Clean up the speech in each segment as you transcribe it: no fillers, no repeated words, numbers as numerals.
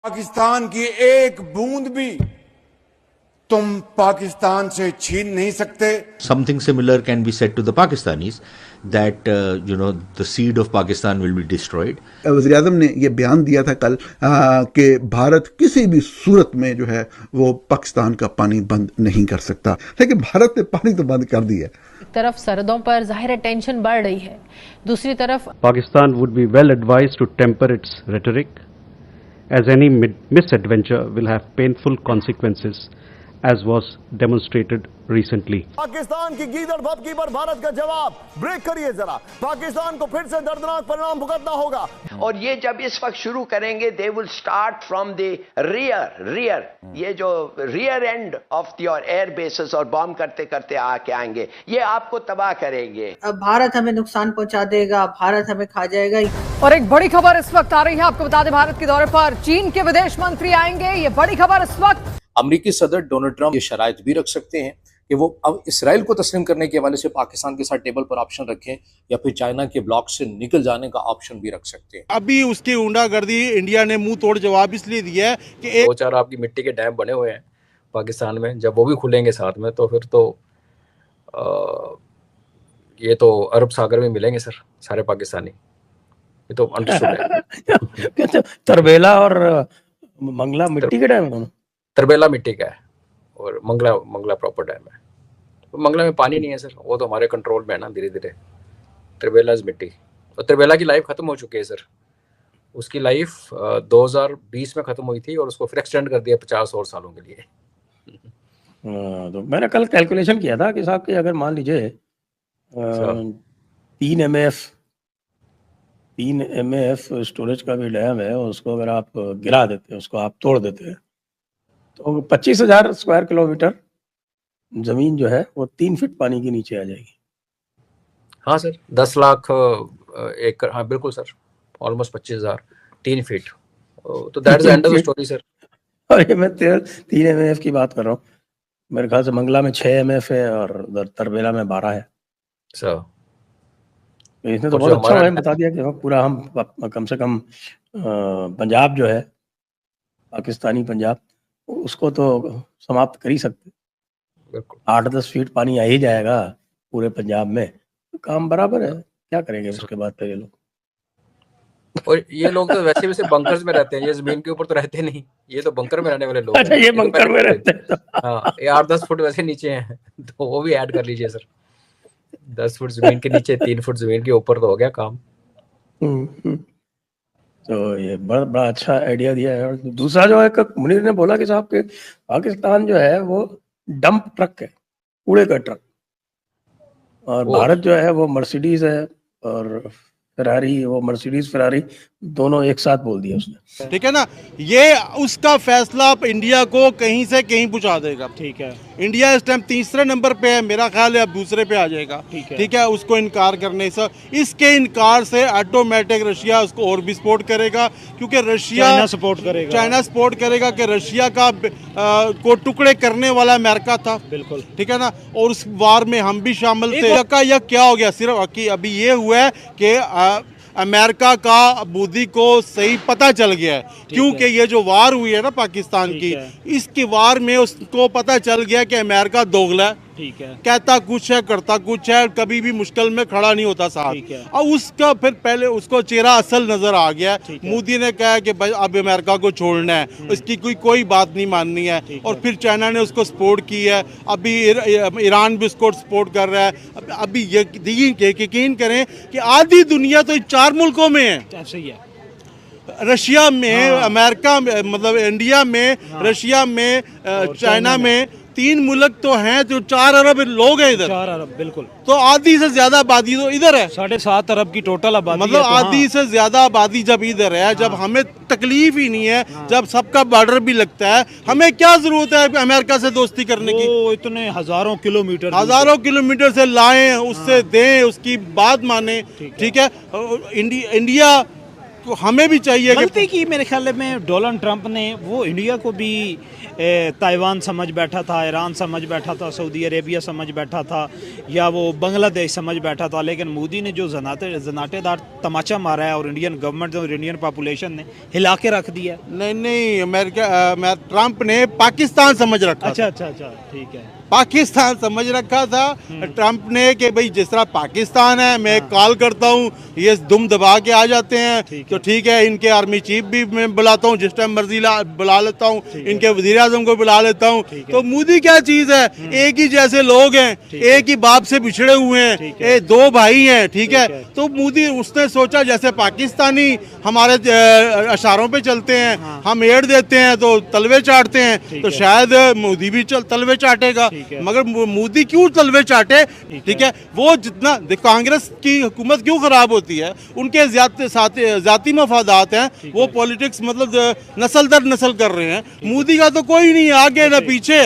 पाकिस्तान की एक बूंद भी तुम पाकिस्तान से छीन नहीं सकते। Something similar can be said to the Pakistanis that the seed of Pakistan will be destroyed. वज़ीर-ए-आज़म ने यह बयान दिया था कल कि भारत किसी भी सूरत में जो है वो पाकिस्तान का पानी बंद नहीं कर सकता, लेकिन भारत ने पानी तो बंद कर दिया। एक तरफ सरहदों पर जाहिर है टेंशन बढ़ रही है, दूसरी तरफ Pakistan would be well advised to temper its rhetoric as any misadventure will have painful consequences, as was demonstrated recently. Pakistan की गीदड़ भपकी पर भारत का जवाब, ब्रेक करिए जरा, पाकिस्तान को फिर से दर्दनाक परिणाम भुगतना होगा। और ये जब इस वक्त शुरू करेंगे, they will start from the rear, ये जो rear end of your air bases और बॉम्ब करते करते आके आएंगे, ये आपको तबाह करेंगे। अब भारत हमें नुकसान पहुंचा देगा, भारत हमें खा जाएगा। और एक बड़ी खबर इस वक्त आ रही है, आपको बता दें भारत के दौरे पर चीन के विदेश मंत्री आएंगे। ये बड़ी खबर इस वक्त। अमेरिकी सदर डोनाल्ड ट्रंप ये शराइत भी रख सकते हैं कि वो अब इसराइल को तस्लीम करने के हवाले से पाकिस्तान के साथ टेबल पर ऑप्शन रखें, या फिर चाइना के ब्लॉक से निकल जाने का ऑप्शन भी रख सकते हैं। अभी उसकी गुंडागर्दी इंडिया ने मुंह तोड़ जवाब इसलिए दिया है कि दो चार आपकी मिट्टी के डैम बने हुए हैं पाकिस्तान में, जब वो भी खुलेंगे साथ में तो फिर तो ये तो अरब सागर में मिलेंगे सर सारे पाकिस्तानी, ये तो अंडरस्टूड है। तरबेला और मंगला मिट्टी के डैम दोनों? तरबेला मिट्टी का है और मंगला प्रॉपर डैम है। तो मंगला में पानी नहीं है सर, वो तो हमारे कंट्रोल में है ना धीरे धीरे। तरबेला इज मिट्टी, और तरबेला की लाइफ खत्म हो चुकी है सर। उसकी लाइफ 2020 में खत्म हुई थी और उसको फिर एक्सटेंड कर दिया 50 और सालों के लिए। तो मैंने कल कैलकुलेशन किया था कि साहब कि अगर मान लीजिए 3 MAF स्टोरेज का भी डैम है, उसको अगर आप गिरा देते हैं, उसको आप तोड़ देते हैं, तो 25,000 स्क्वायर किलोमीटर जमीन जो है वो 3 फीट पानी के नीचे आ जाएगी। हाँ सर, 10 लाख एकड़, हाँ बिल्कुल सर, ऑलमोस्ट 25,000 3 फीट। तो that is end of the story sir. और ये मैं 3 MAF की बात कर रहा हूँ, मेरे ख्याल से मंगला में 6 MAF है और उधर तरबेला में 12 है सर। तो इसने तो बहुत अच्छा है बता दिया कि पूरा हम कम से कम पंजाब जो है, पाकिस्तानी पंजाब, उसको तो समाप्त कर ही सकते। 8-10 फीट पानी आ ही जाएगा पूरे पंजाब में, तो काम बराबर है। क्या करेंगे उसके बाद फिर ये लोग? और ये लोग तो वैसे वैसे बंकर्स में रहते हैं, ये जमीन के ऊपर तो रहते नहीं, ये तो बंकर में रहने वाले लोग। अच्छा, ये बंकर में रहते हैं। हाँ, ये 8-10 फुट वैसे नीचे हैं, तो वो भी ऐड कर लीजिए सर। 10 फुट जमीन के नीचे, 3 फुट जमीन के ऊपर, तो हो गया काम। तो ये बड़ा अच्छा आइडिया दिया है। और दूसरा जो है, मुनीर ने बोला कि साहब के पाकिस्तान जो है वो डंप ट्रक है, कूड़े का ट्रक, और भारत जो है वो मर्सिडीज है और फरारी, वो मर्सिडीज फरारी दोनों एक साथ बोल दिया उसने। ठीक है ना, ये उसका फैसला इंडिया को कहीं से कहीं पहुंचा देगा। ठीक है, इंडिया इस टाइम तीसरे नंबर पे है, मेरा ख्याल है अब दूसरे पे आ जाएगा। ठीक है, उसको इनकार करने से, इसके इनकार से ऑटोमेटिक रशिया उसको और भी सपोर्ट करेगा, क्योंकि रशिया चाइना सपोर्ट करेगा कि रशिया का को टुकड़े करने वाला अमेरिका था। बिल्कुल ठीक है ना, और उस वार में हम भी शामिल थे। या क्या हो गया, सिर्फ अभी ये हुआ है कि अमेरिका का बुद्धि को सही पता चल गया है, क्योंकि ये जो वार हुई है ना पाकिस्तान की, इसकी वार में उसको पता चल गया कि अमेरिका दोगला है। ठीक है, कहता कुछ है करता कुछ है, कभी भी मुश्किल में खड़ा नहीं होता साहब। और उसका फिर पहले उसको चेहरा असल नजर आ गया। मोदी ने कहा कि भाई अब अमेरिका को छोड़ना है, इसकी कोई बात नहीं माननी है, और फिर चाइना ने उसको सपोर्ट की है, अभी ईरान भी उसको सपोर्ट कर रहा है। अभी यकीन करें कि आधी दुनिया तो 4 मुल्कों में है। सही है, रशिया में, अमेरिका में, मतलब इंडिया में, रशिया में, चाइना में 3 मुल्क तो हैं जो 4 अरब लोग हैं इधर। 4 अरब बिल्कुल, तो आधी से ज्यादा आबादी तो इधर है। 7.5 अरब की टोटल आबादी, मतलब आधी से ज्यादा आबादी जब इधर है, जब हमें तकलीफ ही नहीं है, जब सबका बॉर्डर भी लगता है, हमें क्या जरूरत है अमेरिका से दोस्ती करने की? इतने हजारों किलोमीटर से लाएं, उससे दें, उसकी बात माने। ठीक है, इंडिया हमें भी चाहिए कि गलती की मेरे ख्याल में डोनाल्ड ट्रंप ने, वो इंडिया को भी ताइवान समझ बैठा था, ईरान समझ बैठा था, सऊदी अरेबिया समझ बैठा था, या वो बांग्लादेश समझ बैठा था, लेकिन मोदी ने जो जनाटेदार तमाचा मारा है और इंडियन गवर्नमेंट और इंडियन पॉपुलेशन ने हिला के रख दिया। नहीं अमेरिका ट्रंप ने पाकिस्तान समझ रखा। अच्छा, ठीक है, पाकिस्तान समझ रखा था ट्रंप ने कि भाई जिस तरह पाकिस्तान है, मैं कॉल करता हूँ, ये दुम दबा के आ जाते हैं, तो ठीक है, इनके आर्मी चीफ भी मैं बुलाता हूँ, जिस टाइम मर्जी बुला लेता हूँ, इनके वजीर आजम को बुला लेता हूँ। तो मोदी क्या चीज है, एक ही जैसे लोग हैं, एक ही बाप से बिछड़े हुए हैं, दो भाई हैं, ठीक है। तो मोदी उसने सोचा जैसे पाकिस्तानी हमारे इशारों पे चलते हैं, हम एड देते हैं तो तलवे चाटते हैं, तो शायद मोदी भी तलवे चाटेगा। मगर मोदी क्यों तलवे चाटे, ठीक है। वो जितना कांग्रेस की हुकूमत क्यों खराब होती है, उनके जाती मफादात हैं, वो पॉलिटिक्स मतलब नस्ल दर नस्ल कर रहे हैं। मोदी का तो कोई नहीं आगे ना पीछे,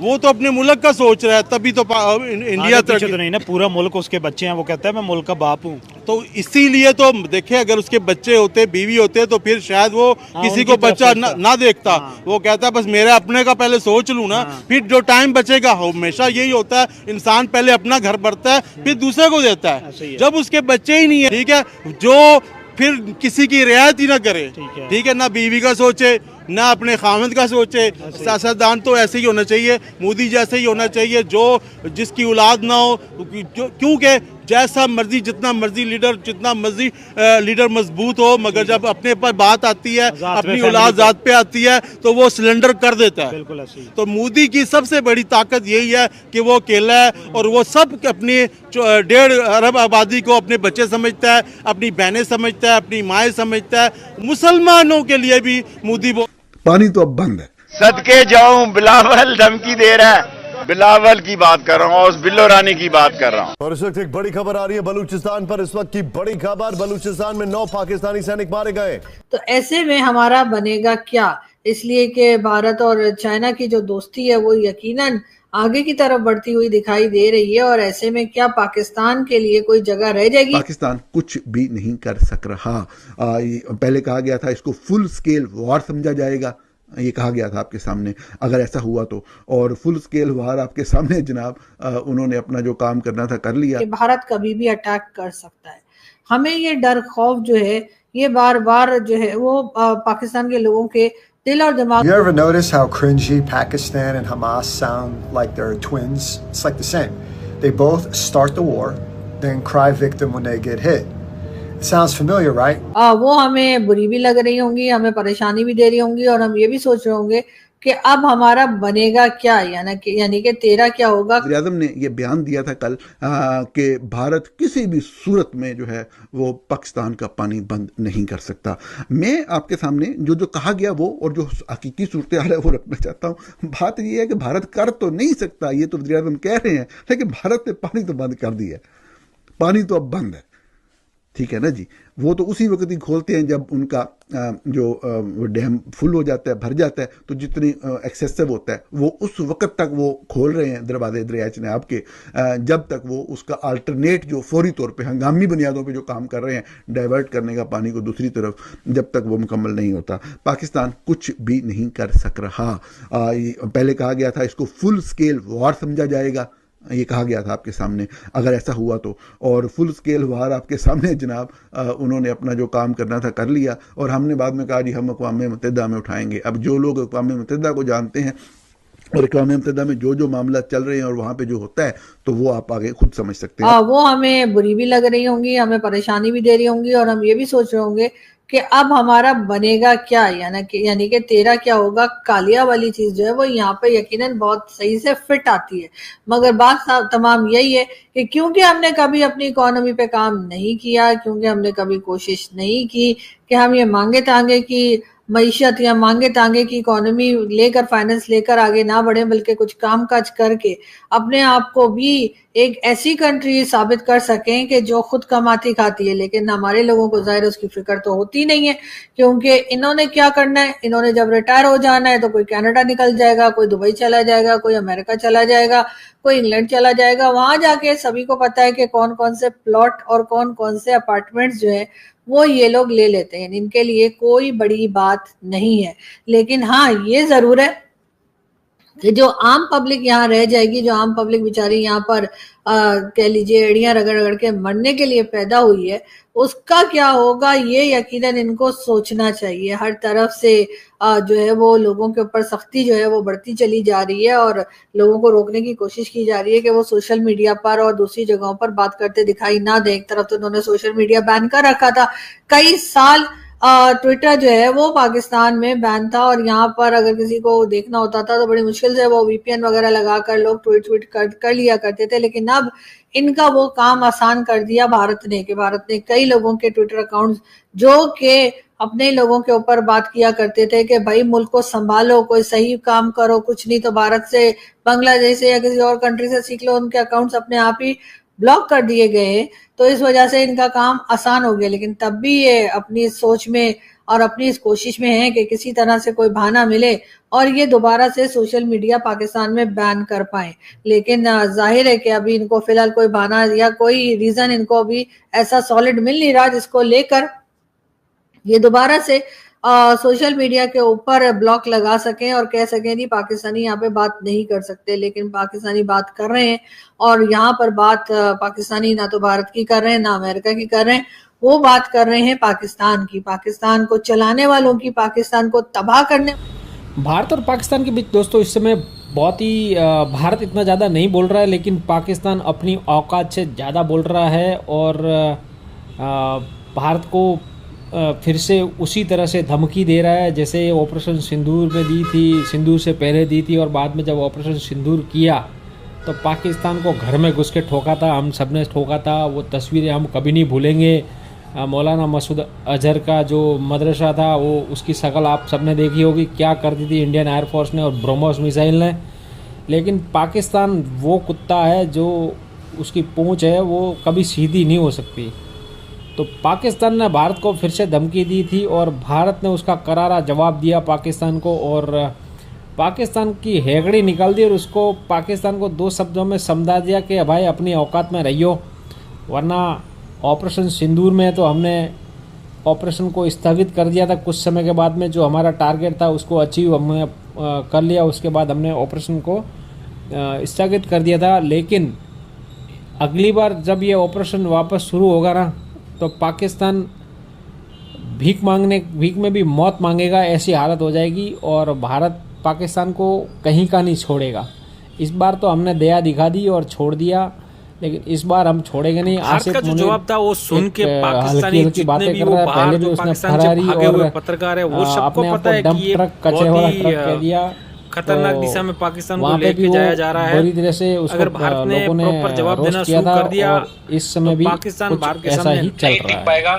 वो तो अपने मुल्क का सोच रहा है, तभी तो इंडिया तो नहीं ना, पूरा मुल्क उसके बच्चे हैं, वो कहता है मैं मुल्क का बाप हूँ। तो इसीलिए तो देखे, अगर उसके बच्चे होते, बीवी होते, तो फिर शायद वो किसी को बच्चा ना देखता। वो कहता है बस मेरे अपने का पहले सोच लूं ना, फिर जो टाइम बचेगा, हमेशा यही होता है, इंसान पहले अपना घर भरता है, फिर दूसरे को देता है। जब उसके बच्चे ही नहीं है, ठीक है, जो फिर किसी की रियायत ही ना करे, ठीक है, ना बीवी का सोचे, ना अपने खामद का सोचे। सियासतदान तो ऐसे ही होना चाहिए, मोदी जैसे ही होना चाहिए, जो जिसकी औलाद ना हो, क्योंकि जैसा मर्जी, जितना मर्जी लीडर मजबूत हो, मगर जब अपने पर बात आती है, अपनी औलाद जात पे आती है, तो वो सिलेंडर कर देता है। तो मोदी की सबसे बड़ी ताकत यही है कि वो अकेला है, और वो सब अपनी 1.5 अरब आबादी को अपने बच्चे समझता है, अपनी बहनें समझता है, अपनी माएँ समझता है। मुसलमानों के लिए भी मोदी पानी तो अब बंद है। सदके जाऊं, बिलावल धमकी दे रहा है, बिलावल की बात कर रहा हूँ, और बिल्लो रानी की बात कर रहा हूँ। और इस वक्त एक बड़ी खबर आ रही है बलूचिस्तान पर। इस वक्त की बड़ी खबर, बलूचिस्तान में 9 पाकिस्तानी सैनिक मारे गए। तो ऐसे में हमारा बनेगा क्या, इसलिए कि भारत और चाइना की जो दोस्ती है वो यकीनन आगे की तरफ बढ़ती हुई दिखाई दे रही है। और ऐसे में क्या पाकिस्तान के लिए कोई जगह रह जाएगी? पाकिस्तान कुछ भी नहीं कर सक रहा। पहले कहा गया था इसको फुल स्केल वॉर समझा जाएगा, ये कहा गया था आपके सामने, अगर ऐसा हुआ तो। और फुल स्केल वार आपके सामने जनाब, उन्होंने अपना जो काम करना था कर लिया। कि भारत कभी भी अटैक कर सकता है। हमें ये डर खौफ जो है, ये बार बार जो है वो पाकिस्तान के लोगों के दिल और दिमाग। You ever notice how cringy Pakistan and Hamas sound like they're twins? It's like the same. They both start the war, then cry victim when they get hit. Sounds familiar, right? वो हमें बुरी भी लग रही होंगी, हमें परेशानी भी दे रही होंगी, और हम ये भी सोच रहे होंगे कि अब हमारा बनेगा क्या, यानी कि तेरा क्या होगा। वज़ीर आज़म ने ये बयान दिया था कल कि भारत किसी भी सूरत में जो है वो पाकिस्तान का पानी बंद नहीं कर सकता। मैं आपके सामने जो कहा गया वो और जो हकीकी सूरत हाल है वो रखना चाहता हूँ। बात ये है कि भारत कर तो नहीं सकता, ये तो वज़ीर आज़म कह रहे हैं, लेकिन भारत ने पानी तो बंद कर दिया है। पानी तो अब बंद है, ठीक है ना जी। वो तो उसी वक्त ही खोलते हैं जब उनका जो डैम फुल हो जाता है, भर जाता है, तो जितनी एक्सेसिव होता है वो उस वक्त तक वो खोल रहे हैं दरवाजे दरिया चनाब के, जब तक वो उसका अल्टरनेट जो फौरी तौर पे हंगामी बुनियादों पे जो काम कर रहे हैं डाइवर्ट करने का पानी को दूसरी तरफ, जब तक वो मुकम्मल नहीं होता पाकिस्तान कुछ भी नहीं कर सक रहा। पहले कहा गया था इसको फुल स्केल वॉर समझा जाएगा, ये कहा गया था आपके सामने, अगर ऐसा हुआ तो। और फुल स्केल वार आपके सामने जनाब, उन्होंने अपना जो काम करना था कर लिया, और हमने बाद में कहा जी हम अक़वाम मुत्तहिदा में उठाएंगे। अब जो लोग अक़वाम मुत्तहिदा को जानते हैं और अक़वाम मुत्तहिदा में जो मामला चल रहे हैं और वहाँ पे जो होता है, तो वो आप आगे खुद समझ सकते हैं। वो हमें बुरी भी लग रही होंगी, हमें परेशानी भी दे रही होंगी, और हम ये भी सोच रहे होंगे कि अब हमारा बनेगा क्या, यानी कि तेरा क्या होगा। कालिया वाली चीज जो है वो यहाँ पे यकीनन बहुत सही से फिट आती है, मगर बात तमाम यही है कि क्योंकि हमने कभी अपनी इकोनॉमी पे काम नहीं किया, क्योंकि हमने कभी कोशिश नहीं की कि हम ये मांगे तांगे की मईशत या मांगे तांगे की इकोनॉमी लेकर, फाइनेंस लेकर आगे ना बढ़े, बल्कि कुछ काम काज करके अपने आप को भी एक ऐसी कंट्री साबित कर सकें कि जो खुद कमाती खाती है। लेकिन हमारे लोगों को जाहिर उसकी फिक्र तो होती नहीं है, क्योंकि इन्होंने क्या करना है, इन्होंने जब रिटायर हो जाना है तो कोई कनाडा निकल जाएगा, कोई दुबई चला जाएगा, कोई अमेरिका चला जाएगा, कोई इंग्लैंड चला जाएगा। वहां जाके सभी को पता है कि कौन कौन से प्लॉट और कौन कौन से अपार्टमेंट्स जो है वो ये लोग ले लेते हैं, इनके लिए कोई बड़ी बात नहीं है। लेकिन हाँ, ये जरूर है कि जो आम पब्लिक यहाँ रह जाएगी, जो आम पब्लिक बेचारी यहाँ पर कह लीजिए एड़ियां रगड़ रगड़ के मरने के लिए पैदा हुई है, उसका क्या होगा ये यकीनन इनको सोचना चाहिए। हर तरफ से जो है वो लोगों के ऊपर सख्ती जो है वो बढ़ती चली जा रही है और लोगों को रोकने की कोशिश की जा रही है कि वो सोशल मीडिया पर और दूसरी जगहों पर बात करते दिखाई ना दें। एक तरफ तो उन्होंने सोशल मीडिया बैन कर रखा था, कई साल ट्विटर जो है वो पाकिस्तान में बैन था और यहाँ पर अगर किसी को देखना होता था तो बड़ी मुश्किल से वो वीपीएन वगैरह लगाकर लोग ट्वीट कर लिया करते थे। लेकिन अब इनका वो काम आसान कर दिया भारत ने कि भारत ने कई लोगों के ट्विटर अकाउंट्स जो कि अपने लोगों के ऊपर बात किया करते थे कि भाई मुल्क को संभालो, कोई सही काम करो, कुछ नहीं तो भारत से, बांग्लादेश से या किसी और कंट्री से सीख लो, उनके अकाउंट्स अपने आप ही ब्लॉक कर दिए गए। तो इस वजह से इनका काम आसान हो गया। लेकिन तब भी ये अपनी सोच में और अपनी इस कोशिश में है कि किसी तरह से कोई बहाना मिले और ये दोबारा से सोशल मीडिया पाकिस्तान में बैन कर पाए। लेकिन जाहिर है कि अभी इनको फिलहाल कोई बहाना या कोई रीजन इनको अभी ऐसा सॉलिड मिल नहीं रहा जिसको लेकर ये दोबारा से सोशल मीडिया के ऊपर ब्लॉक लगा सकें और कह सकें नहीं पाकिस्तानी यहाँ पे बात नहीं कर सकते। लेकिन पाकिस्तानी बात कर रहे हैं और यहाँ पर बात पाकिस्तानी ना तो भारत की कर रहे हैं ना अमेरिका की कर रहे हैं, वो बात कर रहे हैं पाकिस्तान की, पाकिस्तान को चलाने वालों की, पाकिस्तान को तबाह करने। भारत और पाकिस्तान के बीच दोस्तों इस समय बहुत ही भारत इतना ज़्यादा नहीं बोल रहा है, लेकिन पाकिस्तान अपनी औकात से ज़्यादा बोल रहा है और भारत को फिर से उसी तरह से धमकी दे रहा है जैसे ऑपरेशन सिंदूर में दी थी, सिंदूर से पहले दी थी और बाद में जब ऑपरेशन सिंदूर किया तो पाकिस्तान को घर में घुस के ठोका था, हम सब ने ठोका था। वो तस्वीरें हम कभी नहीं भूलेंगे। मौलाना मसूद अजहर का जो मदरसा था वो उसकी शक्ल आप सब ने देखी होगी, क्या कर दी थी इंडियन एयरफोर्स ने और ब्रह्मोस मिसाइल ने। लेकिन पाकिस्तान वो कुत्ता है जो उसकी पूंछ है वो कभी सीधी नहीं हो सकती। तो पाकिस्तान ने भारत को फिर से धमकी दी थी और भारत ने उसका करारा जवाब दिया पाकिस्तान को और पाकिस्तान की हेगड़ी निकाल दी और उसको पाकिस्तान को 2 शब्दों में समझा दिया कि भाई अपनी औकात में रहियो, वरना ऑपरेशन सिंदूर में तो हमने ऑपरेशन को स्थगित कर दिया था कुछ समय के बाद में, जो हमारा टारगेट था उसको अचीव हमने कर लिया, उसके बाद हमने ऑपरेशन को स्थगित कर दिया था। लेकिन अगली बार जब ये ऑपरेशन वापस शुरू होगा ना तो पाकिस्तान भीख में भी मौत मांगेगा, ऐसी हालत हो जाएगी और भारत पाकिस्तान को कहीं का नहीं छोड़ेगा। इस बार तो हमने दया दिखा दी और छोड़ दिया, लेकिन इस बार हम छोड़ेंगे नहीं। भारत का जो जवाब था वो सुन के पाकिस्तानी जितने भी वो बाहर जो पाकिस्तान से भागे हुए पत्रकार है वो सबको पता है कि ये बहुत ही खतरनाक दिशा में पाकिस्तान को लेके जाया जा रहा है। अगर भारत ने प्रॉपर जवाब देना शुरू कर दिया, इस समय भी पाकिस्तान भारत के सामने नहीं टिक पाएगा।